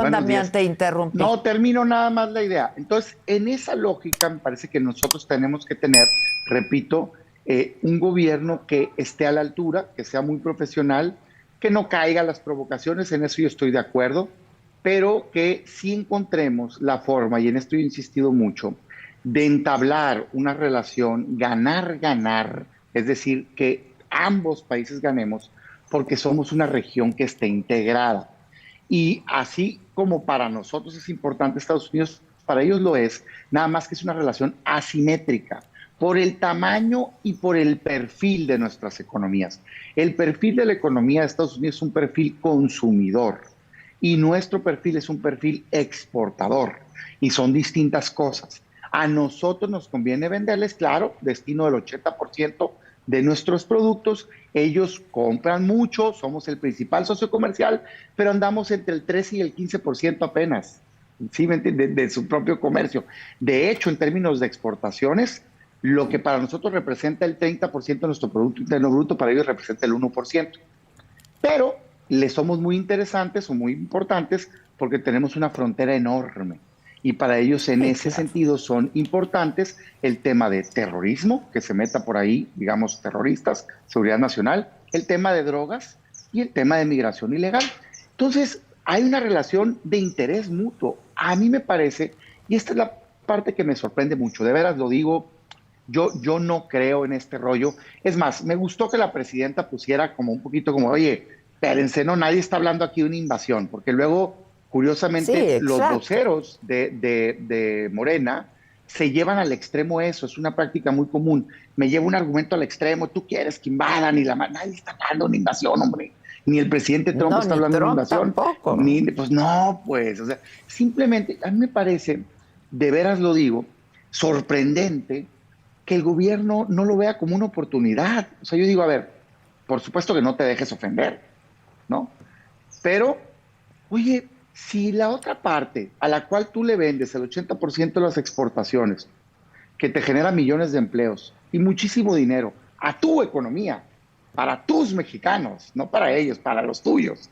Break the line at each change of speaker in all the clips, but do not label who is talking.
Buenos
Damián,
días.
te interrumpí.
No, termino nada más la idea. Entonces, en esa lógica, me parece que nosotros tenemos que tener, repito, un gobierno que esté a la altura, que sea muy profesional, que no caiga a las provocaciones, en eso yo estoy de acuerdo, pero que sí encontremos la forma, y en esto he insistido mucho, de entablar una relación ganar-ganar, es decir, que ambos países ganemos, porque somos una región que esté integrada. Y así como para nosotros es importante Estados Unidos, para ellos lo es, nada más que es una relación asimétrica por el tamaño y por el perfil de nuestras economías. El perfil de la economía de Estados Unidos es un perfil consumidor y nuestro perfil es un perfil exportador y son distintas cosas. A nosotros nos conviene venderles, claro, destino del 80% de nuestros productos. Ellos compran mucho, somos el principal socio comercial, pero andamos entre el 13 y el 15% apenas, ¿sí me entiende? De su propio comercio. De hecho, en términos de exportaciones, lo que para nosotros representa el 30% de nuestro Producto Interno Bruto, para ellos representa el 1%. Pero les somos muy interesantes o muy importantes porque tenemos una frontera enorme. Y para ellos en
Sí,
ese
claro.
sentido son importantes el tema de terrorismo, que se meta por ahí, digamos, terroristas, seguridad nacional, el tema de drogas y el tema de migración ilegal. Entonces, hay una relación de interés mutuo. A mí me parece, y esta es la parte que me sorprende mucho, de veras lo digo, yo no creo en este rollo. Es más, me gustó que la presidenta pusiera como un poquito como, oye, espérense, no, nadie está hablando aquí de una invasión, porque luego,
Sí,
curiosamente, los
exacto.
voceros de Morena se llevan al extremo eso, es una práctica muy común. Me lleva un argumento al extremo, tú quieres que invadan y nadie está hablando de una invasión, hombre. Ni el presidente Trump
No,
está
ni
hablando de una
Trump
invasión,
tampoco.
ni, pues no, pues, o sea, simplemente a mí me parece, de veras lo digo, sorprendente que el gobierno no lo vea como una oportunidad. O sea, yo digo, a ver, por supuesto que no te dejes ofender, ¿no? Pero, oye, si la otra parte a la cual tú le vendes el 80% de las exportaciones, que te genera millones de empleos y muchísimo dinero a tu economía, para tus mexicanos, no para ellos, para los tuyos,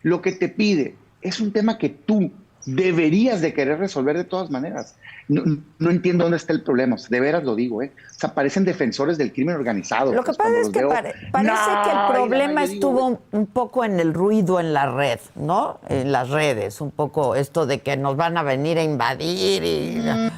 lo que te pide es un tema que tú deberías de querer resolver de todas maneras. No, no entiendo dónde está el problema, de veras lo digo, ¿eh? O sea, parecen defensores del crimen organizado,
Lo que
pues
pasa
cuando
es
los
que
veo,
parece que el
no, y
problema
yo digo, güey,
estuvo un poco en el ruido en la red, ¿no? En las redes, un poco esto de que nos van a venir a invadir y...
mm,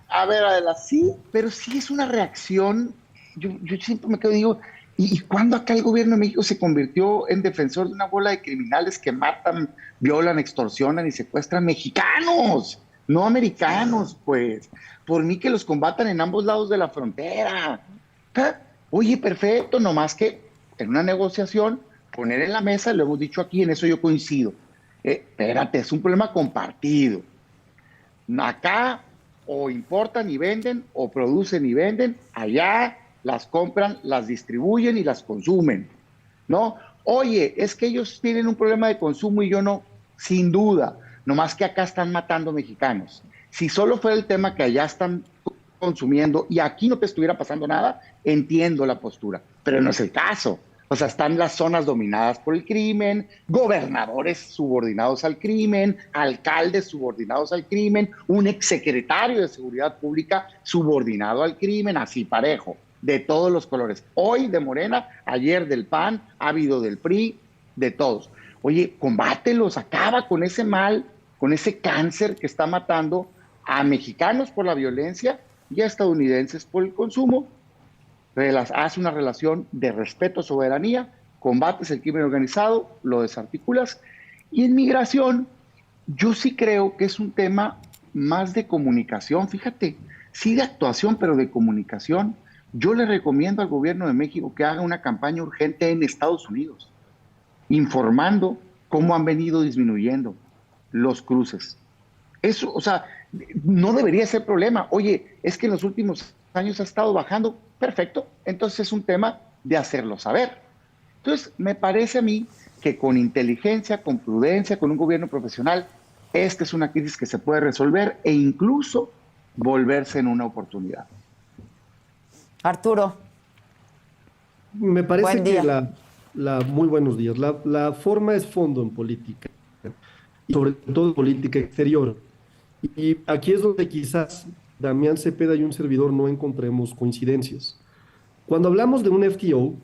a ver, Adela, sí, pero sí es una reacción. Yo siempre me quedo y digo, ¿y cuándo acá el gobierno de México se convirtió en defensor de una bola de criminales que matan, violan, extorsionan y secuestran mexicanos, no americanos, pues? Por mí que los combatan en ambos lados de la frontera. Ah, oye, perfecto, nomás que en una negociación, poner en la mesa, lo hemos dicho aquí, en eso yo coincido. Espérate, es un problema compartido. Acá o importan y venden o producen y venden, allá las compran, las distribuyen y las consumen, ¿no? Oye, es que ellos tienen un problema de consumo y yo no, sin duda, nomás que acá están matando mexicanos. Si solo fuera el tema que allá están consumiendo y aquí no te estuviera pasando nada, entiendo la postura, pero no es el caso. O sea, están las zonas dominadas por el crimen, gobernadores subordinados al crimen, alcaldes subordinados al crimen, un exsecretario de Seguridad Pública subordinado al crimen, así parejo, de todos los colores. Hoy de Morena, ayer del PAN, ha habido del PRI, de todos. Oye, combátelos, acaba con ese mal, con ese cáncer que está matando a mexicanos por la violencia y a estadounidenses por el consumo. Haz una relación de respeto, soberanía, combates el crimen organizado, lo desarticulas. Y en migración, yo sí creo que es un tema más de comunicación, fíjate, sí de actuación, pero de comunicación. Yo le recomiendo al gobierno de México que haga una campaña urgente en Estados Unidos, informando cómo han venido disminuyendo los cruces. Eso, o sea, no debería ser problema. Oye, es que en los últimos años ha estado bajando. Perfecto. Entonces es un tema de hacerlo saber. Entonces, me parece a mí que con inteligencia, con prudencia, con un gobierno profesional, esta es una crisis que se puede resolver e incluso volverse en una oportunidad.
Arturo,
Me parece
buen
que
día.
muy buenos días. La forma es fondo en política. y sobre todo política exterior. Y aquí es donde quizás Damián Cepeda y un servidor no encontremos coincidencias. Cuando hablamos de un FTO,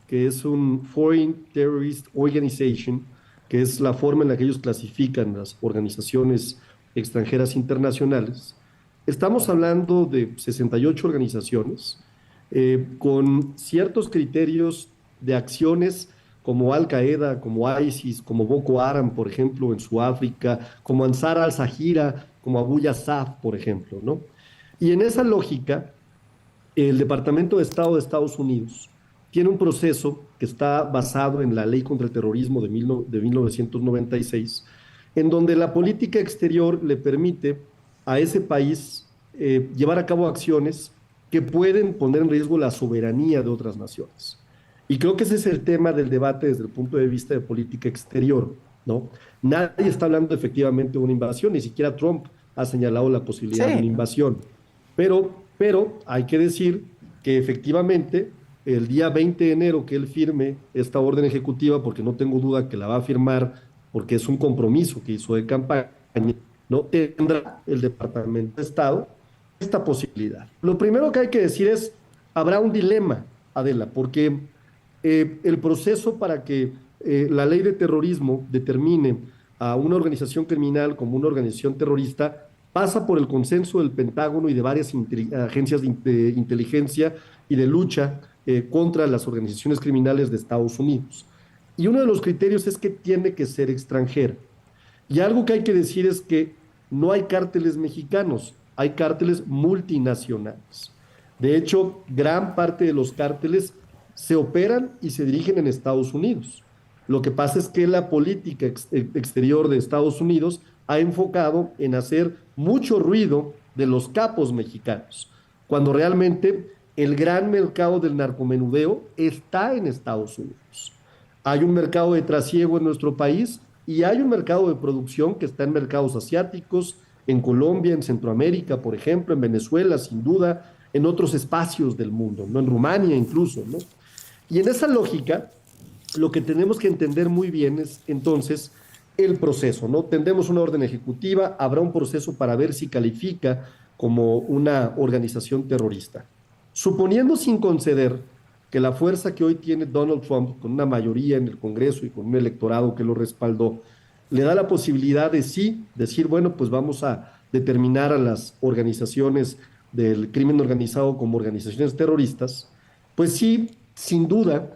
que es un Foreign Terrorist Organization, que es la forma en la que ellos clasifican las organizaciones extranjeras internacionales, estamos hablando de 68 organizaciones con ciertos criterios de acciones como Al Qaeda, como ISIS, como Boko Haram, por ejemplo, en Sudáfrica, como Ansar al-Sahira, como Abu Yassaf, por ejemplo, ¿no? Y en esa lógica, el Departamento de Estado de Estados Unidos tiene un proceso que está basado en la Ley contra el Terrorismo de 1996, en donde la política exterior le permite a ese país llevar a cabo acciones que pueden poner en riesgo la soberanía de otras naciones. Y creo que ese es el tema del debate desde el punto de vista de política exterior, ¿no? Nadie está hablando efectivamente de una invasión, ni siquiera Trump ha señalado la posibilidad de una invasión. Pero hay que decir que efectivamente el día 20 de enero que él firme esta orden ejecutiva, porque no tengo duda que la va a firmar, porque es un compromiso que hizo de campaña, no tendrá el Departamento de Estado esta posibilidad. Lo primero que hay que decir es, habrá un dilema, Adela, porque el proceso para que la ley de terrorismo determine a una organización criminal como una organización terrorista pasa por el consenso del Pentágono y de varias agencias de inteligencia y de lucha contra las organizaciones criminales de Estados Unidos. Y uno de los criterios es que tiene que ser extranjera. Y algo que hay que decir es que no hay cárteles mexicanos, hay cárteles multinacionales. De hecho, gran parte de los cárteles se operan y se dirigen en Estados Unidos. Lo que pasa es que la política exterior de Estados Unidos ha enfocado en hacer mucho ruido de los capos mexicanos, cuando realmente el gran mercado del narcomenudeo está en Estados Unidos. Hay un mercado de trasiego en nuestro país y hay un mercado de producción que está en mercados asiáticos, en Colombia, en Centroamérica, por ejemplo, en Venezuela, sin duda, en otros espacios del mundo, ¿no? En Rumania incluso, ¿no? Y en esa lógica, lo que tenemos que entender muy bien es entonces el proceso, ¿no? Tendremos una orden ejecutiva, habrá un proceso para ver si califica como una organización terrorista. Suponiendo sin conceder que la fuerza que hoy tiene Donald Trump, con una mayoría en el Congreso y con un electorado que lo respaldó, le da la posibilidad de sí decir, bueno, pues vamos a determinar a las organizaciones del crimen organizado como organizaciones terroristas, pues sí, sin duda,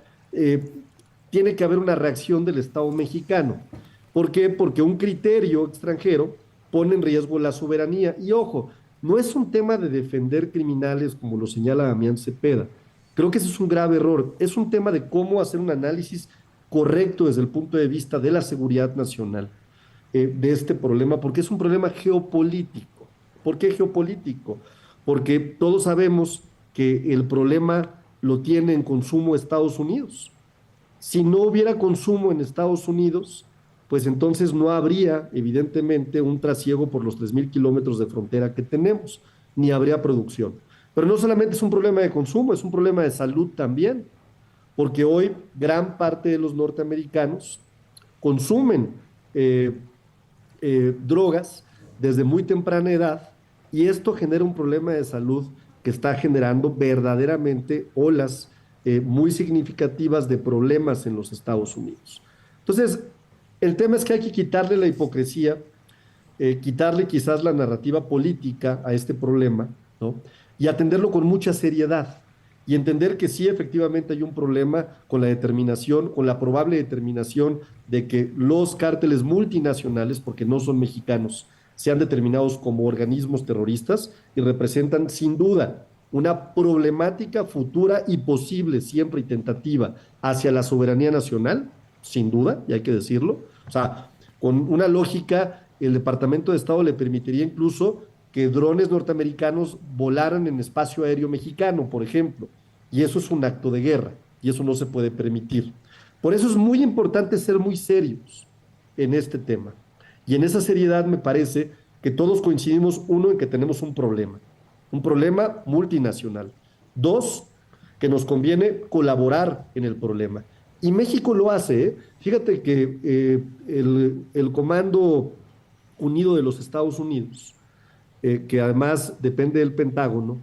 tiene que haber una reacción del Estado mexicano. ¿Por qué? Porque un criterio extranjero pone en riesgo la soberanía. Y ojo, no es un tema de defender criminales como lo señala Damián Cepeda. Creo que ese es un grave error. Es un tema de cómo hacer un análisis correcto desde el punto de vista de la seguridad nacional de este problema, porque es un problema geopolítico. ¿Por qué geopolítico? Porque todos sabemos que el problema lo tiene en consumo Estados Unidos. Si no hubiera consumo en Estados Unidos, pues entonces no habría, evidentemente, un trasiego por los 3,000 kilómetros de frontera que tenemos, ni habría producción. Pero no solamente es un problema de consumo, es un problema de salud también, porque hoy gran parte de los norteamericanos consumen drogas desde muy temprana edad y esto genera un problema de salud que está generando verdaderamente olas muy significativas de problemas en los Estados Unidos. Entonces, el tema es que hay que quitarle la hipocresía, quitarle quizás la narrativa política a este problema, ¿no? Y atenderlo con mucha seriedad y entender que sí, efectivamente hay un problema con la determinación, con la probable determinación de que los cárteles multinacionales, porque no son mexicanos, sean determinados como organismos terroristas y representan sin duda una problemática futura y posible, siempre y tentativa, hacia la soberanía nacional, sin duda, y hay que decirlo. O sea, con una lógica, el Departamento de Estado le permitiría incluso que drones norteamericanos volaran en espacio aéreo mexicano, por ejemplo, y eso es un acto de guerra, y eso no se puede permitir. Por eso es muy importante ser muy serios en este tema. Y en esa seriedad me parece que todos coincidimos, uno, en que tenemos un problema multinacional. Dos, que nos conviene colaborar en el problema. Y México lo hace, ¿eh? Fíjate que el Comando Unido de los Estados Unidos, que además depende del Pentágono,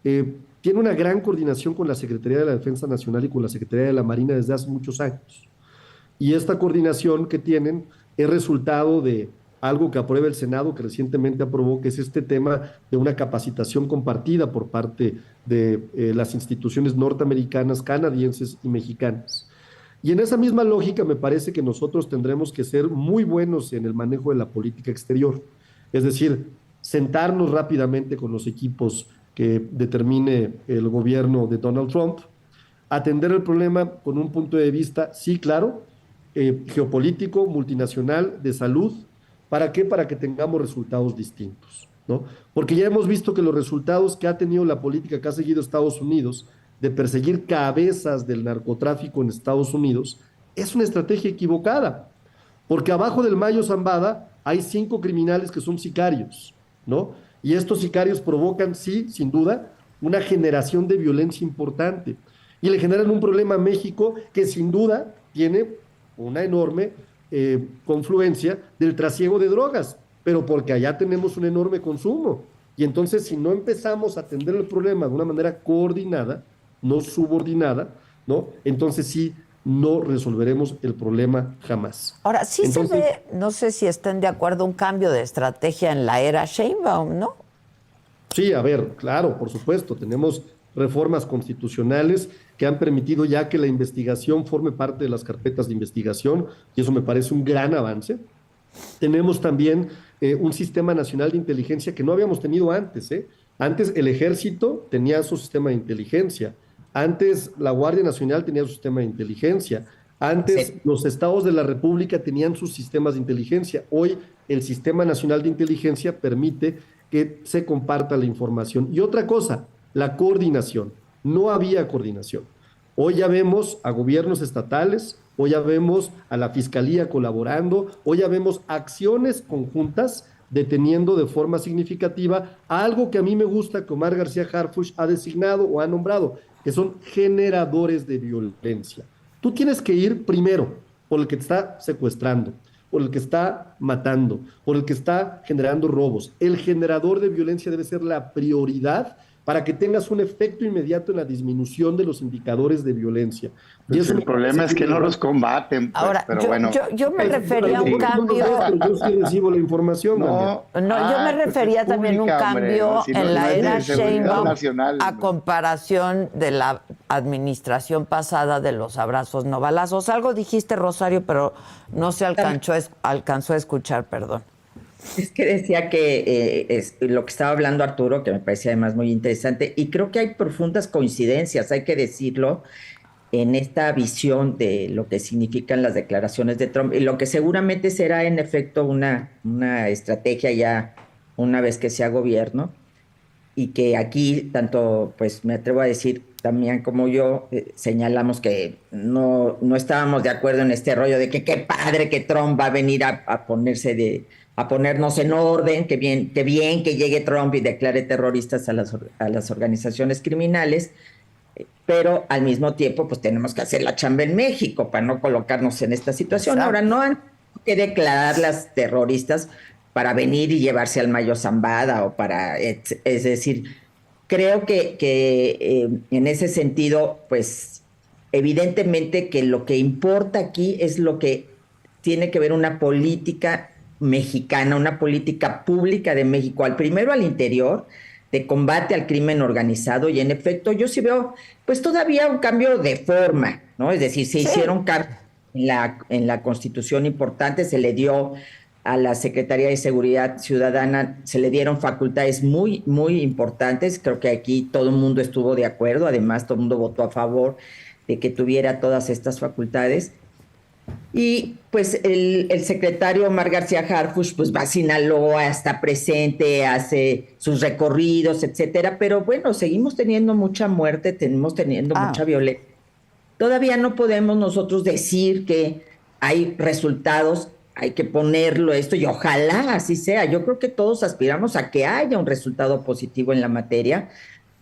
tiene una gran coordinación con la Secretaría de la Defensa Nacional y con la Secretaría de la Marina desde hace muchos años. Y esta coordinación que tienen es resultado de algo que aprueba el Senado, que recientemente aprobó, que es este tema de una capacitación compartida por parte de las instituciones norteamericanas, canadienses y mexicanas. Y en esa misma lógica me parece que nosotros tendremos que ser muy buenos en el manejo de la política exterior. Es decir, sentarnos rápidamente con los equipos que determine el gobierno de Donald Trump, atender el problema con un punto de vista, sí, claro, geopolítico, multinacional, de salud. ¿Para qué? Para que tengamos resultados distintos, ¿no? Porque ya hemos visto que los resultados que ha tenido la política que ha seguido Estados Unidos de perseguir cabezas del narcotráfico en Estados Unidos es una estrategia equivocada, porque abajo del Mayo Zambada hay 5 criminales que son sicarios, ¿no? Y estos sicarios provocan, sí, sin duda, una generación de violencia importante y le generan un problema a México que sin duda tiene una enorme confluencia del trasiego de drogas, pero porque allá tenemos un enorme consumo. Y entonces, si no empezamos a atender el problema de una manera coordinada, no subordinada, ¿no? Entonces sí, no resolveremos el problema jamás.
Ahora, sí
entonces,
se ve, no sé si estén de acuerdo, un cambio de estrategia en la era Sheinbaum, ¿no?
Sí, a ver, claro, por supuesto, tenemos reformas constitucionales que han permitido ya que la investigación forme parte de las carpetas de investigación, y eso me parece un gran avance. Tenemos también un sistema nacional de inteligencia que no habíamos tenido antes, ¿eh? Antes el ejército tenía su sistema de inteligencia, antes la Guardia Nacional tenía su sistema de inteligencia, antes sí, los estados de la República tenían sus sistemas de inteligencia. Hoy el Sistema Nacional de Inteligencia permite que se comparta la información. Y otra cosa, la coordinación. No había coordinación. Hoy ya vemos a gobiernos estatales, hoy ya vemos a la Fiscalía colaborando, hoy ya vemos acciones conjuntas deteniendo de forma significativa algo que a mí me gusta que Omar García Harfuch ha designado o ha nombrado, que son generadores de violencia. Tú tienes que ir primero por el que te está secuestrando, por el que está matando, por el que está generando robos. El generador de violencia debe ser la prioridad para que tengas un efecto inmediato en la disminución de los indicadores de violencia.
Y eso el problema es que no los combaten. Pues,
ahora,
pero
yo me refería a un cambio.
Yo sí recibo la información.
No, yo me refería también a un cambio en la era Sheinbaum a comparación de la administración pasada de los abrazos no balazos. Algo dijiste, Rosario, pero no se alcanzó a escuchar, perdón.
Es que decía que es lo que estaba hablando Arturo, que me parece además muy interesante, y creo que hay profundas coincidencias, hay que decirlo, en esta visión de lo que significan las declaraciones de Trump, y lo que seguramente será en efecto una estrategia ya una vez que sea gobierno, y que aquí tanto, pues me atrevo a decir, también como yo, señalamos que no estábamos de acuerdo en este rollo de que qué padre que Trump va a venir a ponernos en orden, que bien que llegue Trump y declare terroristas a las organizaciones criminales, pero al mismo tiempo pues tenemos que hacer la chamba en México para no colocarnos en esta situación. Exacto. Ahora, no han que declararlas terroristas para venir y llevarse al Mayo Zambada o para, es decir, creo que en ese sentido, pues evidentemente que lo que importa aquí es lo que tiene que ver una política mexicana, una política pública de México, primero al interior, de combate al crimen organizado, y en efecto yo sí veo pues todavía un cambio de forma, ¿no? Es decir, se hicieron cambios en la Constitución importante, se le dio a la Secretaría de Seguridad Ciudadana, se le dieron facultades muy, muy importantes, creo que aquí todo el mundo estuvo de acuerdo, además todo el mundo votó a favor de que tuviera todas estas facultades. Y pues el secretario Omar García Harfuch pues va a Sinaloa, está presente, hace sus recorridos, etcétera, pero bueno, seguimos teniendo mucha muerte, tenemos teniendo mucha violencia. Todavía no podemos nosotros decir que hay resultados, hay que ponerlo esto y ojalá así sea. Yo creo que todos aspiramos a que haya un resultado positivo en la materia.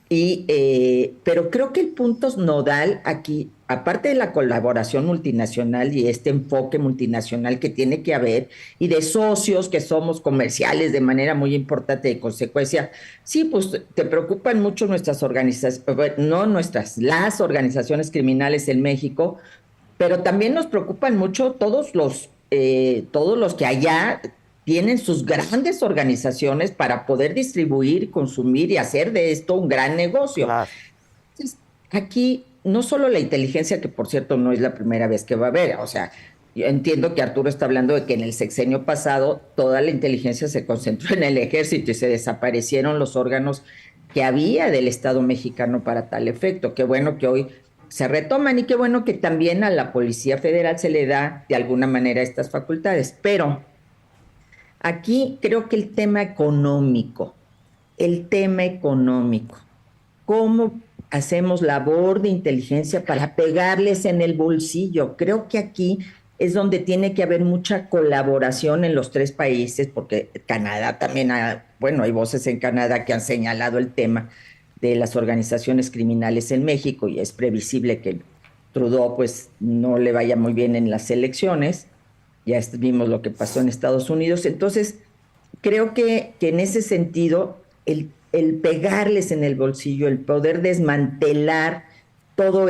Pero creo que el punto nodal aquí, aparte de la colaboración multinacional y este enfoque multinacional que tiene que haber, y de socios que somos comerciales de manera muy importante, de consecuencia, sí, pues te preocupan mucho nuestras organizaciones, no nuestras, las organizaciones criminales en México, pero también nos preocupan mucho todos los que allá tienen sus grandes organizaciones para poder distribuir, consumir y hacer de esto un gran negocio.
Claro.
Entonces, aquí no solo la inteligencia, que por cierto no es la primera vez que va a haber, o sea, yo entiendo que Arturo está hablando de que en el sexenio pasado toda la inteligencia se concentró en el ejército y se desaparecieron los órganos que había del Estado mexicano para tal efecto. Qué bueno que hoy se retoman y qué bueno que también a la Policía Federal se le da de alguna manera estas facultades. Pero aquí creo que el tema económico, cómo hacemos labor de inteligencia para pegarles en el bolsillo. Creo que aquí es donde tiene que haber mucha colaboración en los tres países, porque Canadá también, bueno, hay voces en Canadá que han señalado el tema de las organizaciones criminales en México y es previsible que Trudeau pues no le vaya muy bien en las elecciones. Ya vimos lo que pasó en Estados Unidos. Entonces, creo que en ese sentido, el pegarles en el bolsillo, el poder desmantelar todo,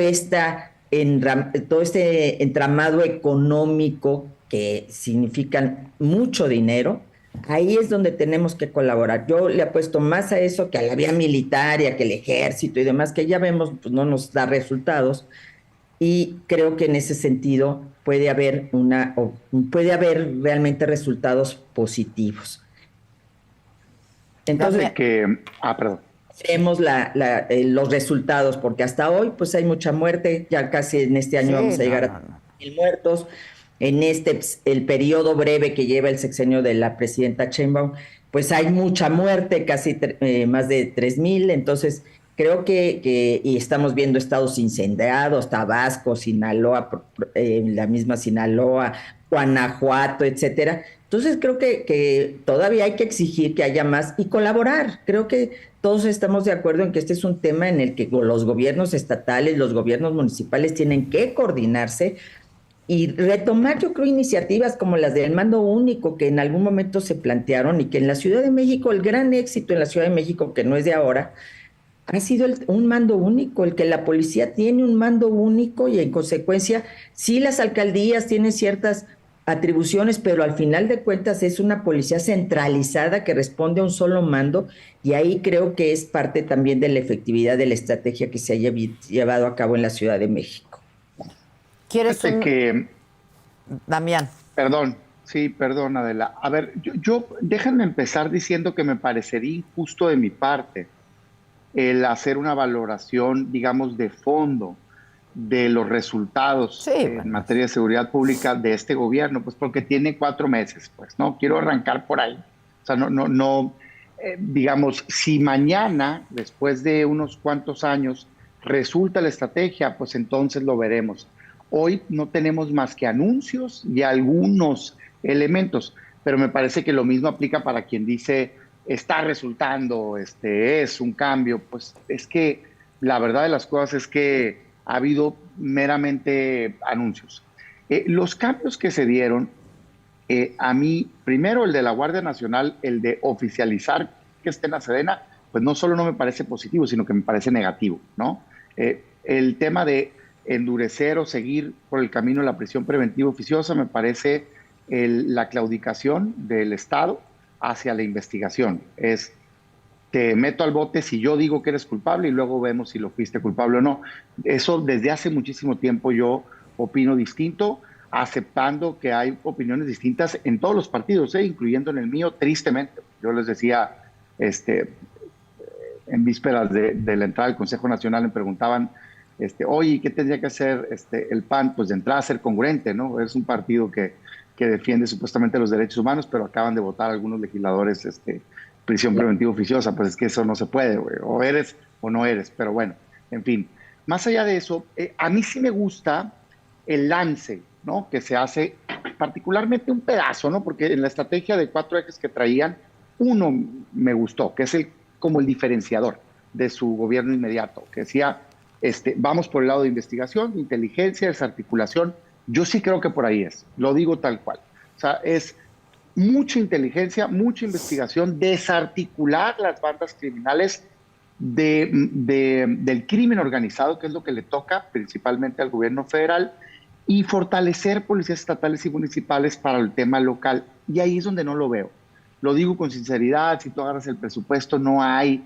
todo este entramado económico que significan mucho dinero, ahí es donde tenemos que colaborar. Yo le apuesto más a eso que a la vía militar y a que el ejército y demás, que ya vemos, pues no nos da resultados. Y creo que en ese sentido puede haber realmente resultados positivos. Entonces,
perdón.
Vemos los resultados, porque hasta hoy pues hay mucha muerte, ya casi en este año vamos a llegar a 1,000 muertos. En el periodo breve que lleva el sexenio de la presidenta Sheinbaum, pues hay mucha muerte, casi más de 3,000. Entonces, creo y estamos viendo estados incendiados, Tabasco, Sinaloa, la misma Sinaloa, Guanajuato, etcétera. Entonces, creo que todavía hay que exigir que haya más y colaborar. Creo que todos estamos de acuerdo en que este es un tema en el que los gobiernos estatales, los gobiernos municipales tienen que coordinarse y retomar, yo creo, iniciativas como las del mando único que en algún momento se plantearon y que en la Ciudad de México, el gran éxito en la Ciudad de México, que no es de ahora, ha sido un mando único, el que la policía tiene un mando único y en consecuencia sí las alcaldías tienen ciertas atribuciones, pero al final de cuentas es una policía centralizada que responde a un solo mando y ahí creo que es parte también de la efectividad de la estrategia que se haya llevado a cabo en la Ciudad de México.
¿Quieres Damián?
Perdón, Adela. A ver, déjenme empezar diciendo que me parecería injusto de mi parte el hacer una valoración, digamos, de fondo de los resultados en materia de seguridad pública de este gobierno, pues porque tiene 4 meses, pues, ¿no? Quiero arrancar por ahí. O sea, digamos, si mañana, después de unos cuantos años, resulta la estrategia, pues entonces lo veremos. Hoy no tenemos más que anuncios y algunos elementos, pero me parece que lo mismo aplica para quien dice está resultando, es un cambio. Pues es que la verdad de las cosas es que ha habido meramente anuncios. Los cambios que se dieron, a mí, primero el de la Guardia Nacional, el de oficializar que esté en la Sedena, pues no solo no me parece positivo, sino que me parece negativo, ¿no? El tema de endurecer o seguir por el camino de la prisión preventiva oficiosa me parece la claudicación del Estado hacia la investigación. Te meto al bote si yo digo que eres culpable y luego vemos si lo fuiste culpable o no. Eso desde hace muchísimo tiempo yo opino distinto, aceptando que hay opiniones distintas en todos los partidos, incluyendo en el mío, tristemente. Yo les decía, en vísperas de la entrada del Consejo Nacional me preguntaban, oye, ¿qué tendría que hacer el PAN? Pues de entrada ser congruente, ¿no? Es un partido que defiende supuestamente los derechos humanos, pero acaban de votar algunos legisladores prisión preventiva oficiosa. Pues es que eso no se puede, güey. O eres o no eres, pero bueno, en fin. Más allá de eso, a mí sí me gusta el lance, ¿no? Que se hace, particularmente un pedazo, ¿no? Porque en la estrategia de 4 ejes que traían, uno me gustó, que es como el diferenciador. de su gobierno inmediato, que decía, vamos por el lado de investigación, de inteligencia, desarticulación. Yo sí creo que por ahí es, lo digo tal cual. O sea, es mucha inteligencia, mucha investigación, desarticular las bandas criminales del crimen organizado, que es lo que le toca principalmente al gobierno federal, y fortalecer policías estatales y municipales para el tema local. Y ahí es donde no lo veo. Lo digo con sinceridad, si tú agarras el presupuesto, no hay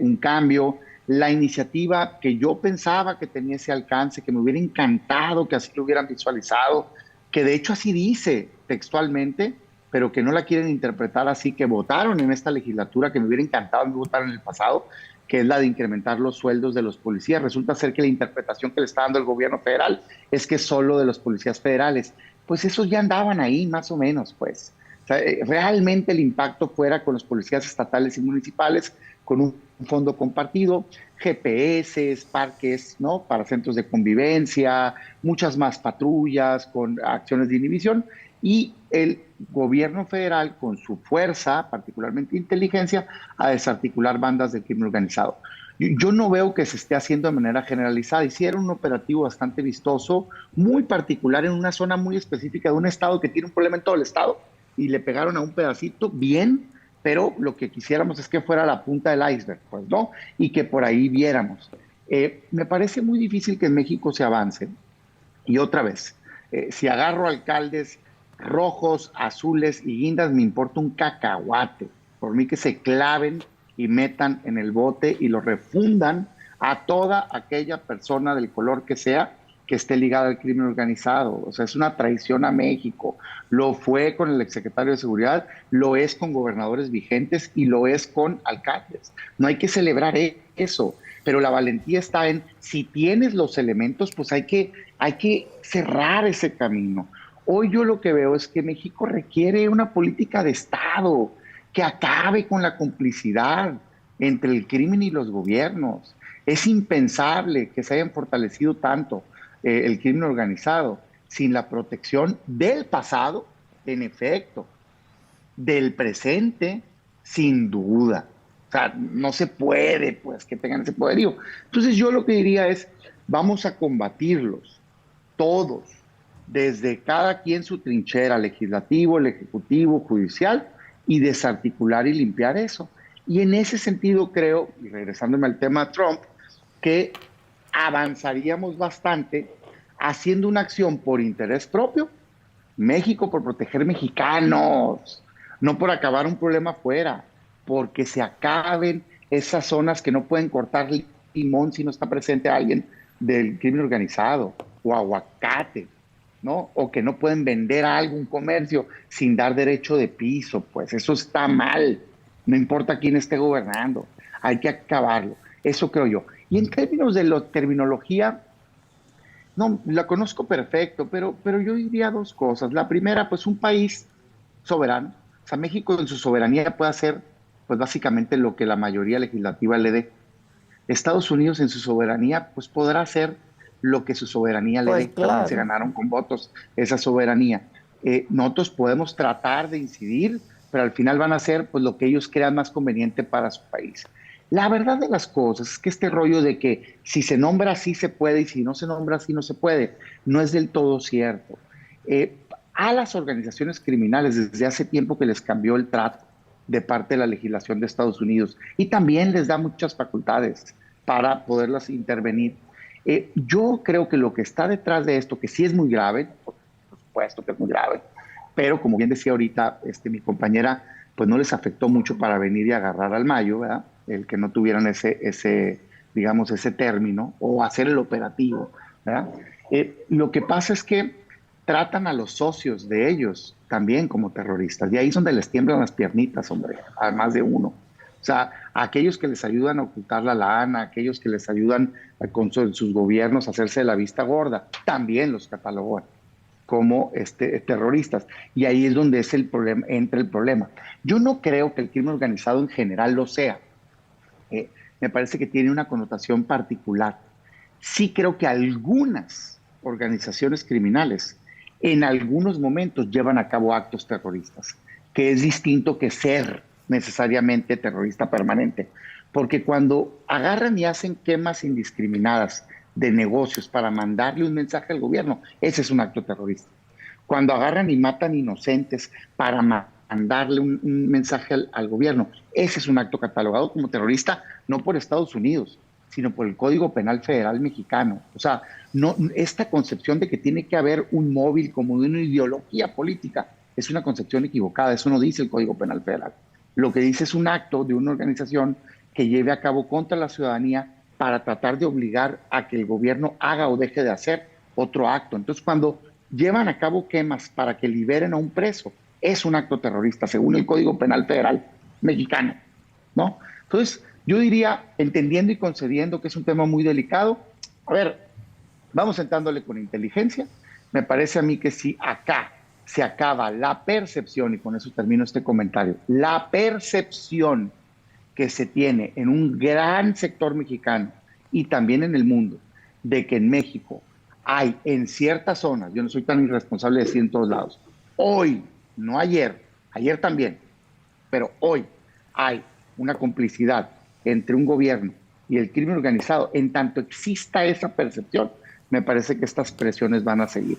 un cambio. La iniciativa que yo pensaba que tenía ese alcance, que me hubiera encantado que así lo hubieran visualizado, que de hecho así dice textualmente, pero que no la quieren interpretar así, que votaron en esta legislatura, que me hubiera encantado votar en el pasado, que es la de incrementar los sueldos de los policías. Resulta ser que la interpretación que le está dando el gobierno federal es que es solo de los policías federales. Pues esos ya andaban ahí, más o menos, pues. O sea, realmente el impacto fuera con los policías estatales y municipales, con un fondo compartido, GPS, parques, ¿no?, para centros de convivencia, muchas más patrullas con acciones de inhibición, y el gobierno federal con su fuerza, particularmente inteligencia, a desarticular bandas de crimen organizado. Yo no veo que se esté haciendo de manera generalizada. Hicieron un operativo bastante vistoso, muy particular en una zona muy específica de un estado que tiene un problema en todo el estado, y le pegaron a un pedacito bien, pero lo que quisiéramos es que fuera la punta del iceberg, pues, ¿no? Y que por ahí viéramos. Me parece muy difícil que en México se avance. Y otra vez, si agarro alcaldes rojos, azules y guindas, me importa un cacahuate. Por mí que se claven y metan en el bote y lo refundan a toda aquella persona del color que sea que esté ligada al crimen organizado. O sea, es una traición a México. Lo fue con el exsecretario de Seguridad, lo es con gobernadores vigentes y lo es con alcaldes. No hay que celebrar eso, pero la valentía está en, si tienes los elementos, pues hay que cerrar ese camino. Hoy yo lo que veo es que México requiere una política de Estado que acabe con la complicidad entre el crimen y los gobiernos. Es impensable que se hayan fortalecido tanto el crimen organizado sin la protección del pasado, en efecto, del presente, sin duda. O sea, no se puede, pues, que tengan ese poderío. Entonces yo lo que diría es, vamos a combatirlos, todos, desde cada quien su trinchera, legislativo, el ejecutivo, judicial, y desarticular y limpiar eso. Y en ese sentido creo, y regresándome al tema Trump, que avanzaríamos bastante haciendo una acción por interés propio, México por proteger mexicanos, no por acabar un problema afuera, porque se acaben esas zonas que no pueden cortar limón si no está presente alguien del crimen organizado, o aguacate, ¿no? O que no pueden vender algo, un comercio, sin dar derecho de piso. Pues eso está mal, no importa quién esté gobernando, hay que acabarlo. Eso creo yo. Y en términos de la terminología, no, la conozco perfecto, pero yo diría dos cosas. La primera, pues un país soberano. O sea, México en su soberanía puede hacer, pues básicamente lo que la mayoría legislativa le dé. Estados Unidos en su soberanía, pues podrá hacer lo que su soberanía le dé. Claro. Se ganaron con votos esa soberanía. Nosotros podemos tratar de incidir, pero al final van a hacer pues lo que ellos crean más conveniente para su país. La verdad de las cosas es que este rollo de que si se nombra así se puede y si no se nombra así no se puede, no es del todo cierto. A las organizaciones criminales desde hace tiempo que les cambió el trato de parte de la legislación de Estados Unidos y también les da muchas facultades para poderlas intervenir. Yo creo que lo que está detrás de esto, que sí es muy grave, por supuesto que es muy grave, pero como bien decía ahorita mi compañera, pues no les afectó mucho para venir y agarrar al Mayo, ¿verdad? El que no tuvieran ese término o hacer el operativo, ¿verdad? Lo que pasa es que tratan a los socios de ellos también como terroristas, y ahí es donde les tiemblan las piernitas, hombre, a más de uno. O sea, aquellos que les ayudan a ocultar la lana, aquellos que les ayudan con sus gobiernos a hacerse de la vista gorda, también los catalogan como terroristas. Y ahí es donde es el problema, entra el problema. Yo no creo que el crimen organizado en general lo sea. Me parece que tiene una connotación particular. Sí creo que algunas organizaciones criminales en algunos momentos llevan a cabo actos terroristas, que es distinto que ser necesariamente terrorista permanente. porque cuando agarran y hacen quemas indiscriminadas de negocios para mandarle un mensaje al gobierno, ese es un acto terrorista. Cuando agarran y matan inocentes para mandarle un mensaje al gobierno, ese es un acto catalogado como terrorista, no por Estados Unidos, sino por el Código Penal Federal Mexicano. O sea, no, esta concepción de que tiene que haber un móvil como de una ideología política es una concepción equivocada, eso no dice el Código Penal Federal. Lo que dice es un acto de una organización que lleve a cabo contra la ciudadanía para tratar de obligar a que el gobierno haga o deje de hacer otro acto. Entonces, cuando llevan a cabo quemas para que liberen a un preso, es un acto terrorista, según el Código Penal Federal Mexicano, ¿no? Entonces, yo diría, entendiendo y concediendo que es un tema muy delicado, a ver, vamos sentándole con inteligencia. Me parece a mí que si acá se acaba la percepción, y con eso termino este comentario, la percepción que se tiene en un gran sector mexicano y también en el mundo, de que en México hay en ciertas zonas, yo no soy tan irresponsable de decir en todos lados, hoy, no ayer, ayer también, pero hoy hay una complicidad entre un gobierno y el crimen organizado, en tanto exista esa percepción, me parece que estas presiones van a seguir.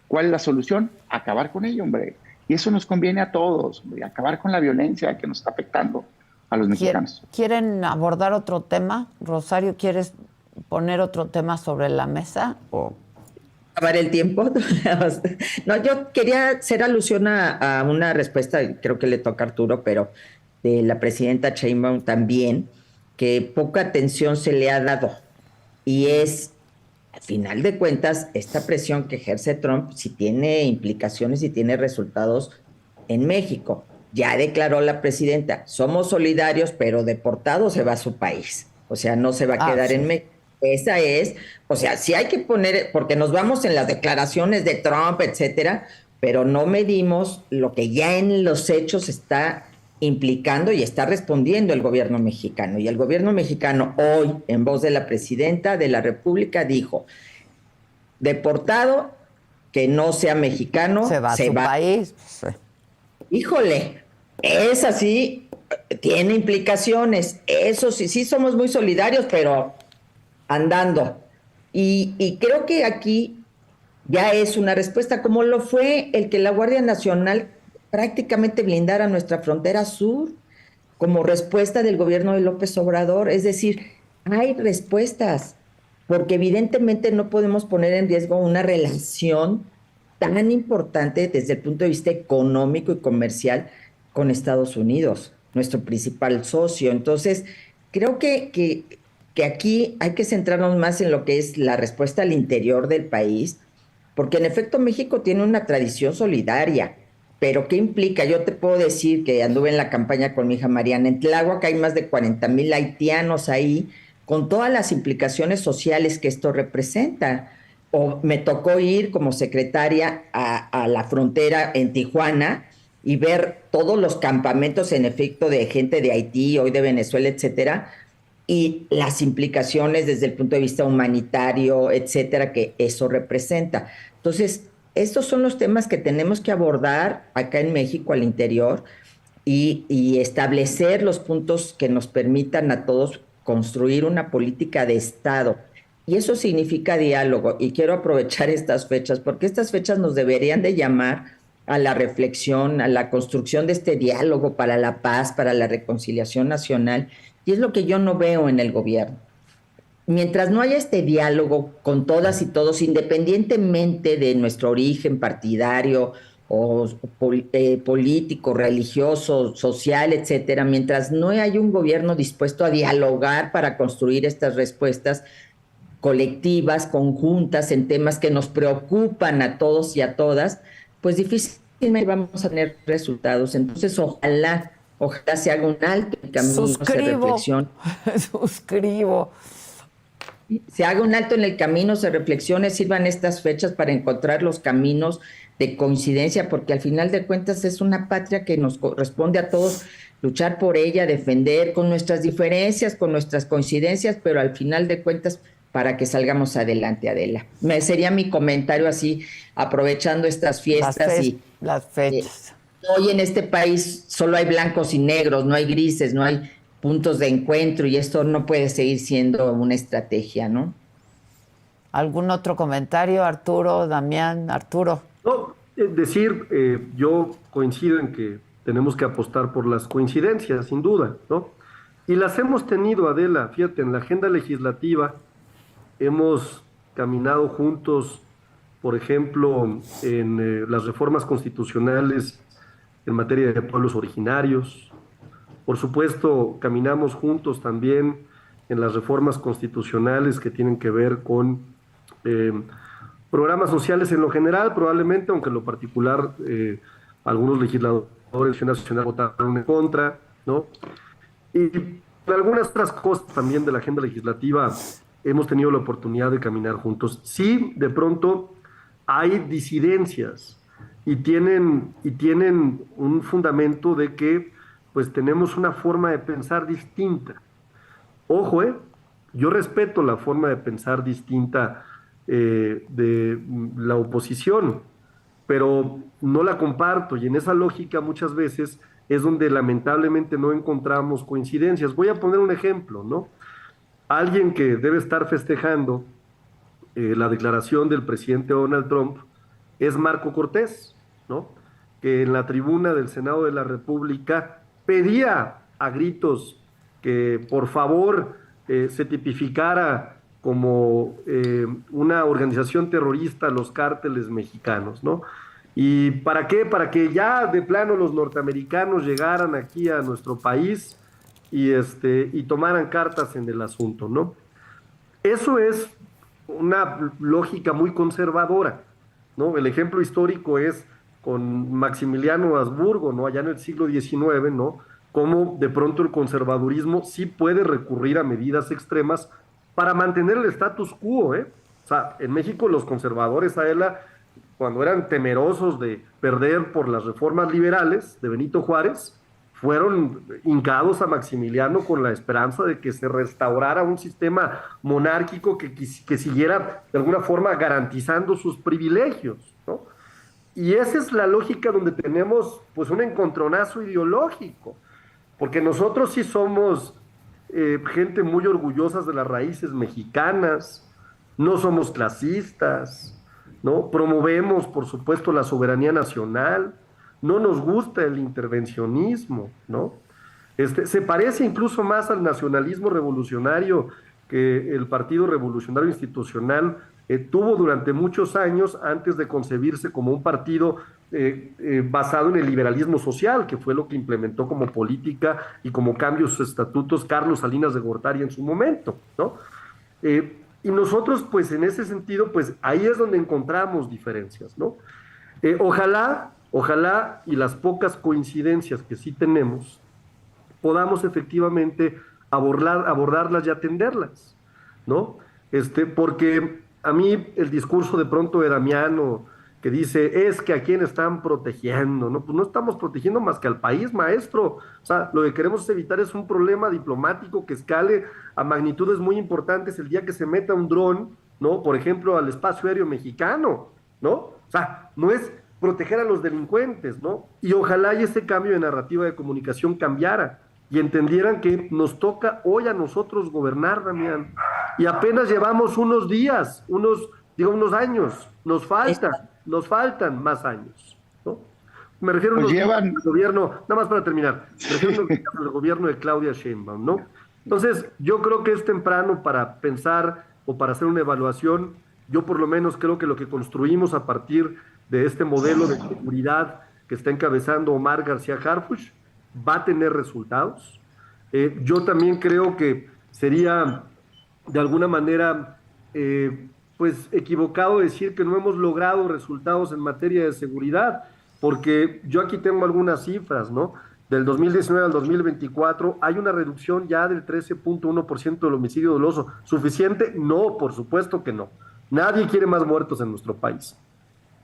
¿Cuál es la solución? Acabar con ello, hombre. Y eso nos conviene a todos, hombre, acabar con la violencia que nos está afectando a los mexicanos.
¿Quieren abordar otro tema? Rosario, ¿quieres poner otro tema sobre la mesa? ¿O
acabar el tiempo? No, yo quería hacer alusión a una respuesta, creo que le toca a Arturo, pero de la presidenta Sheinbaum también, que poca atención se le ha dado. Y es, al final de cuentas, esta presión que ejerce Trump sí tiene implicaciones y tiene resultados en México. Ya declaró la presidenta, somos solidarios, pero deportado se va a su país. O sea, no se va a quedar en México. Esa es, o sea, sí hay que poner, porque nos vamos en las declaraciones de Trump, etcétera, pero no medimos lo que ya en los hechos está implicando y está respondiendo el gobierno mexicano. Y el gobierno mexicano hoy, en voz de la presidenta de la República, dijo, deportado, que no sea mexicano,
se va a su país.
Híjole, es así, tiene implicaciones. Eso sí, sí somos muy solidarios, pero andando. Y creo que aquí ya es una respuesta, como lo fue el que la Guardia Nacional prácticamente blindara nuestra frontera sur, como respuesta del gobierno de López Obrador. Es decir, hay respuestas, porque evidentemente no podemos poner en riesgo una relación tan importante desde el punto de vista económico y comercial con Estados Unidos, nuestro principal socio. Entonces, creo que aquí hay que centrarnos más en lo que es la respuesta al interior del país, porque en efecto México tiene una tradición solidaria, pero ¿qué implica? Yo te puedo decir que anduve en la campaña con mi hija Mariana, en Tláhuac hay más de 40,000 haitianos ahí, con todas las implicaciones sociales que esto representa. O me tocó ir como secretaria a la frontera en Tijuana y ver todos los campamentos en efecto de gente de Haití, hoy de Venezuela, etcétera, y las implicaciones desde el punto de vista humanitario, etcétera, que eso representa. Entonces, estos son los temas que tenemos que abordar acá en México al interior y establecer los puntos que nos permitan a todos construir una política de Estado. Y eso significa diálogo. Y quiero aprovechar estas fechas, porque estas fechas nos deberían de llamar a la reflexión, a la construcción de este diálogo para la paz, para la reconciliación nacional. Y es lo que yo no veo en el gobierno. Mientras no haya este diálogo con todas y todos, independientemente de nuestro origen partidario o político, religioso, social, etcétera, mientras no haya un gobierno dispuesto a dialogar para construir estas respuestas colectivas, conjuntas, en temas que nos preocupan a todos y a todas, pues difícilmente vamos a tener resultados. Entonces, ojalá se haga un alto en el camino de reflexión.
Suscribo.
Se haga un alto en el camino, se reflexione, sirvan estas fechas para encontrar los caminos de coincidencia, porque al final de cuentas es una patria que nos corresponde a todos luchar por ella, defender con nuestras diferencias, con nuestras coincidencias, pero al final de cuentas para que salgamos adelante, Adela. Sería mi comentario así, aprovechando estas fiestas
las fechas.
Hoy en este país solo hay blancos y negros, no hay grises, no hay puntos de encuentro y esto no puede seguir siendo una estrategia, ¿no?
¿Algún otro comentario, Arturo, Damián? Arturo.
No, yo coincido en que tenemos que apostar por las coincidencias, sin duda, ¿no? Y las hemos tenido, Adela, fíjate, en la agenda legislativa hemos caminado juntos, por ejemplo, en las reformas constitucionales en materia de pueblos originarios. Por supuesto, caminamos juntos también en las reformas constitucionales que tienen que ver con programas sociales en lo general, probablemente, aunque en lo particular algunos legisladores nacionales votaron en contra, ¿no? Y algunas otras cosas también de la agenda legislativa hemos tenido la oportunidad de caminar juntos. Sí, de pronto hay disidencias y tienen un fundamento de que pues tenemos una forma de pensar distinta. Ojo, yo respeto la forma de pensar distinta de la oposición, pero no la comparto, y en esa lógica muchas veces es donde lamentablemente no encontramos coincidencias. Voy a poner un ejemplo, ¿no? Alguien que debe estar festejando la declaración del presidente Donald Trump es Marco Cortés, ¿no? Que en la tribuna del Senado de la República pedía a gritos que por favor se tipificara como una organización terrorista los cárteles mexicanos, ¿no? ¿Y para qué? Para que ya de plano los norteamericanos llegaran aquí a nuestro país y tomaran cartas en el asunto, ¿no? Eso es una lógica muy conservadora, ¿no? El ejemplo histórico es con Maximiliano Habsburgo, ¿no? Allá en el siglo XIX, ¿no? Cómo de pronto el conservadurismo sí puede recurrir a medidas extremas para mantener el status quo, ¿eh? O sea, en México los conservadores, Adela, cuando eran temerosos de perder por las reformas liberales de Benito Juárez, fueron hincados a Maximiliano con la esperanza de que se restaurara un sistema monárquico que siguiera de alguna forma garantizando sus privilegios, ¿no? Y esa es la lógica donde tenemos pues un encontronazo ideológico, porque nosotros sí somos gente muy orgullosa de las raíces mexicanas, no somos clasistas, ¿no? Promovemos, por supuesto, la soberanía nacional, no nos gusta el intervencionismo, ¿no? Se parece incluso más al nacionalismo revolucionario que el Partido Revolucionario Institucional tuvo durante muchos años antes de concebirse como un partido basado en el liberalismo social, que fue lo que implementó como política y como cambio sus estatutos Carlos Salinas de Gortari en su momento, ¿no? Y nosotros, pues en ese sentido, pues ahí es donde encontramos diferencias, ¿no? Ojalá y las pocas coincidencias que sí tenemos, podamos efectivamente abordarlas y atenderlas, ¿no? Porque a mí el discurso de pronto de Damiano, que dice, es que a quién están protegiendo, ¿no? Pues no estamos protegiendo más que al país, maestro. O sea, lo que queremos evitar es un problema diplomático que escale a magnitudes muy importantes el día que se meta un dron, ¿no? Por ejemplo, al espacio aéreo mexicano, ¿no? O sea, no es proteger a los delincuentes, ¿no? Y ojalá y ese cambio de narrativa de comunicación cambiara y entendieran que nos toca hoy a nosotros gobernar, Damián. Y apenas llevamos unos días, unos años, nos faltan más años, ¿no? Me refiero al gobierno, nada más para terminar, me refiero al gobierno de Claudia Sheinbaum, ¿no? Entonces, yo creo que es temprano para pensar o para hacer una evaluación. Yo por lo menos creo que lo que construimos a partir de este modelo de seguridad que está encabezando Omar García Harfuch va a tener resultados. Yo también creo que sería de alguna manera pues equivocado decir que no hemos logrado resultados en materia de seguridad, porque yo aquí tengo algunas cifras, ¿no? Del 2019 al 2024 hay una reducción ya del 13.1% del homicidio doloso. ¿Suficiente? No, por supuesto que no. Nadie quiere más muertos en nuestro país.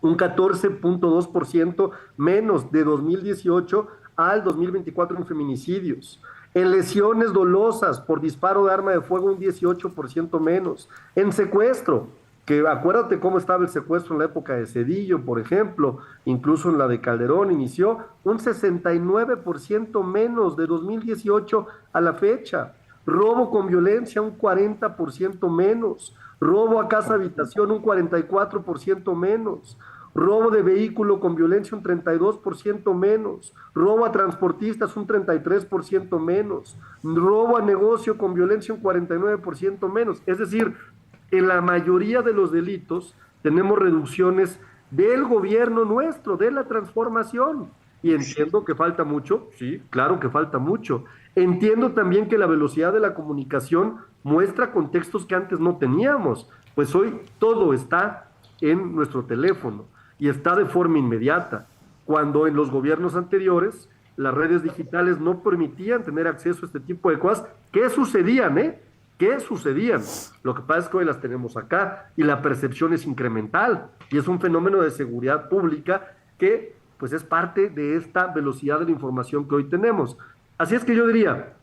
Un 14.2% menos de 2018 al 2024 en feminicidios. En lesiones dolosas por disparo de arma de fuego, un 18% menos. En secuestro, que acuérdate cómo estaba el secuestro en la época de Zedillo, por ejemplo, incluso en la de Calderón inició un 69% menos de 2018 a la fecha. Robo con violencia un 40% menos. Robo a casa habitación un 44% menos. Robo de vehículo con violencia un 32% menos. Robo a transportistas un 33% menos. Robo a negocio con violencia un 49% menos. Es decir, en la mayoría de los delitos tenemos reducciones del gobierno nuestro, de la transformación. Y entiendo que falta mucho, sí, claro que falta mucho. Entiendo también que la velocidad de la comunicación muestra contextos que antes no teníamos, pues hoy todo está en nuestro teléfono y está de forma inmediata, cuando en los gobiernos anteriores las redes digitales no permitían tener acceso a este tipo de cosas. ¿Qué sucedían, ¿Qué sucedían? Lo que pasa es que hoy las tenemos acá y la percepción es incremental y es un fenómeno de seguridad pública que pues es parte de esta velocidad de la información que hoy tenemos. Así es que yo diría,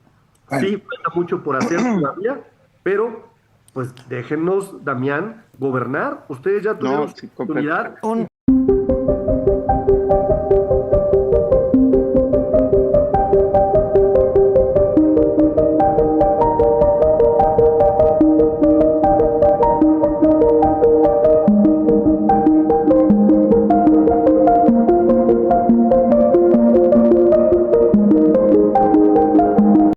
sí, falta mucho por hacer todavía, pero pues déjenos, Damián, gobernar. Ustedes ya tuvieron oportunidad.